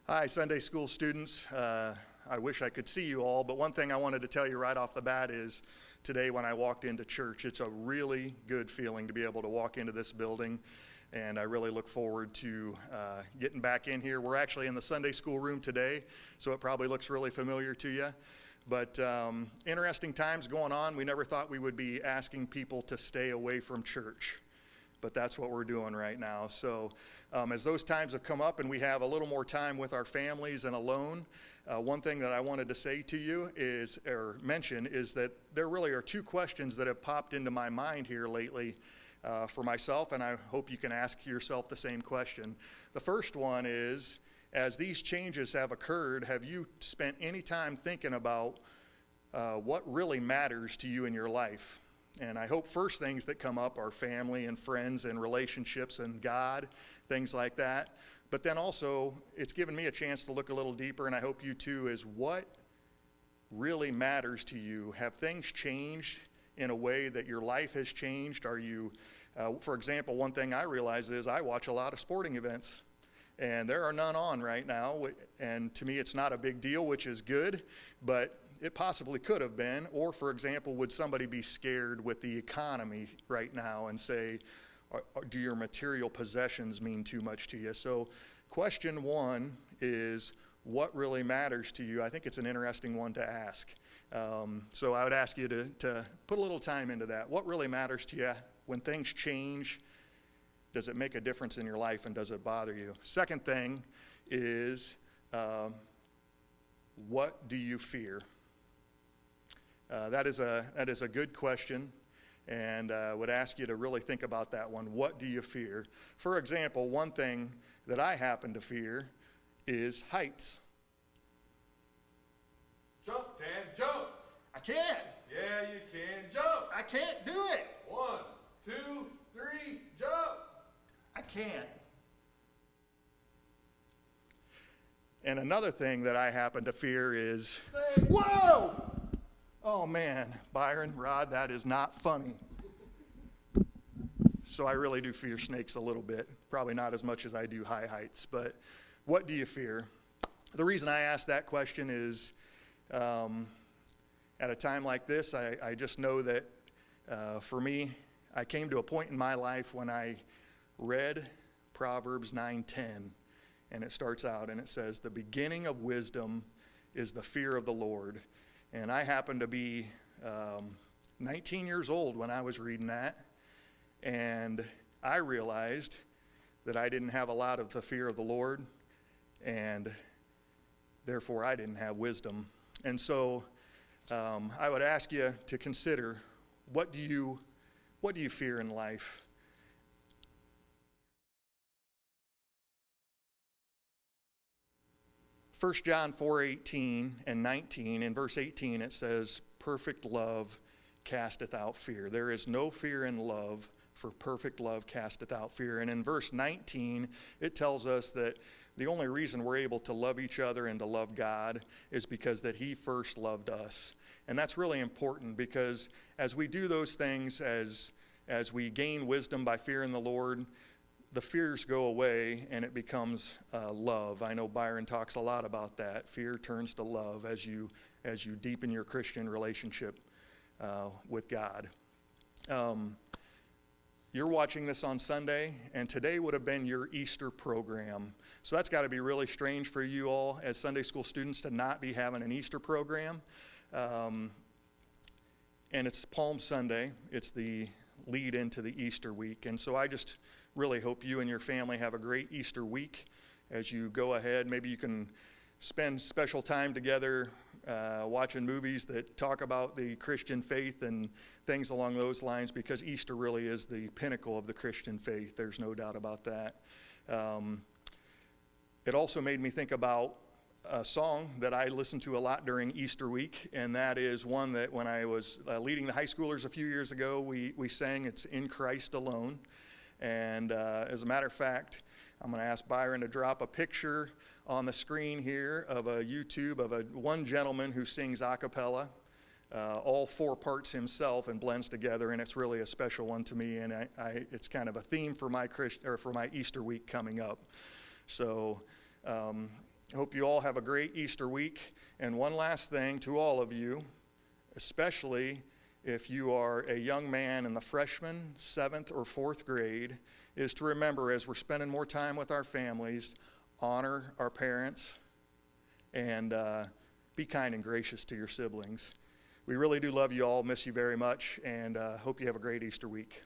Hi, Sunday school students. I wish I could see you all, but one thing I wanted to tell you right off the bat is today when I walked into church, it's a really good feeling to be able to walk into this building, and I really look forward to getting back in here. We're actually in the Sunday school room today, so it probably looks really familiar to you. But interesting times going on. We never thought we would be asking people to stay away from church, but that's what we're doing right now. So as those times have come up and we have a little more time with our families and alone, one thing that I wanted to say to you is, or mention, is that there really are two questions that have popped into my mind here lately for myself, and I hope you can ask yourself the same question. The first one is, as these changes have occurred, have you spent any time thinking about what really matters to you in your life? And I hope first things that come up are family and friends and relationships and God, things like that. But then also, it's given me a chance to look a little deeper, and I hope you too, is what really matters to you? Have things changed in a way that your life has changed? Are you, for example, one thing I realize is I watch a lot of sporting events, and there are none on right now. And to me, it's not a big deal, which is good, but it possibly could have been. Or, for example, would somebody be scared with the economy right now and say, do your material possessions mean too much to you? So question one is, what really matters to you? I think it's an interesting one to ask. So I would ask you to put a little time into that. What really matters to you when things change? Does it make a difference in your life, and does it bother you? Second thing is, what do you fear? That is a good question, and I would ask you to really think about that one. What do you fear? For example, one thing that I happen to fear is heights. Jump, Dan, jump! I can't. Yeah, you can. Jump! I can't do it. 1, 2, 3, jump! I can't. And another thing that I happen to fear is, whoa! Oh man, Byron, Rod, that is not funny. So I really do fear snakes a little bit. Probably not as much as I do high heights, but what do you fear? The reason I ask that question is, at a time like this, I just know that for me, I came to a point in my life when I read Proverbs 9:10, and it starts out and it says, the beginning of wisdom is the fear of the Lord. And I happened to be 19 years old when I was reading that, and I realized that I didn't have a lot of the fear of the Lord, and therefore I didn't have wisdom. And so I would ask you to consider, what do you fear in life? 1 John 4:18 and 19, in verse 18 it says, perfect love casteth out fear. There is no fear in love, for perfect love casteth out fear. And in verse 19, it tells us that the only reason we're able to love each other and to love God is because that He first loved us. And that's really important, because as we do those things, as we gain wisdom by fearing the Lord, the fears go away and it becomes love. I know Byron talks a lot about that. Fear turns to love as you deepen your Christian relationship with God. You're watching this on Sunday, and today would have been your Easter program. So that's got to be really strange for you all as Sunday school students to not be having an Easter program. And it's Palm Sunday. It's the lead into the Easter week. And so I just really hope you and your family have a great Easter week as you go ahead. Maybe you can spend special time together watching movies that talk about the Christian faith and things along those lines, because Easter really is the pinnacle of the Christian faith. There's no doubt about that. It also made me think about a song that I listened to a lot during Easter week, and that is one that when I was leading the high schoolers a few years ago, we sang. It's In Christ Alone. And as a matter of fact, I'm going to ask Byron to drop a picture on the screen here of a YouTube of one gentleman who sings a cappella, all 4 parts himself, and blends together, and it's really a special one to me, and it's kind of a theme for my Easter week coming up. So I hope you all have a great Easter week. And one last thing to all of you, especially if you are a young man in the freshman, 7th, or 4th grade, is to remember as we're spending more time with our families, honor our parents and be kind and gracious to your siblings. We really do love you all, miss you very much, and hope you have a great Easter week.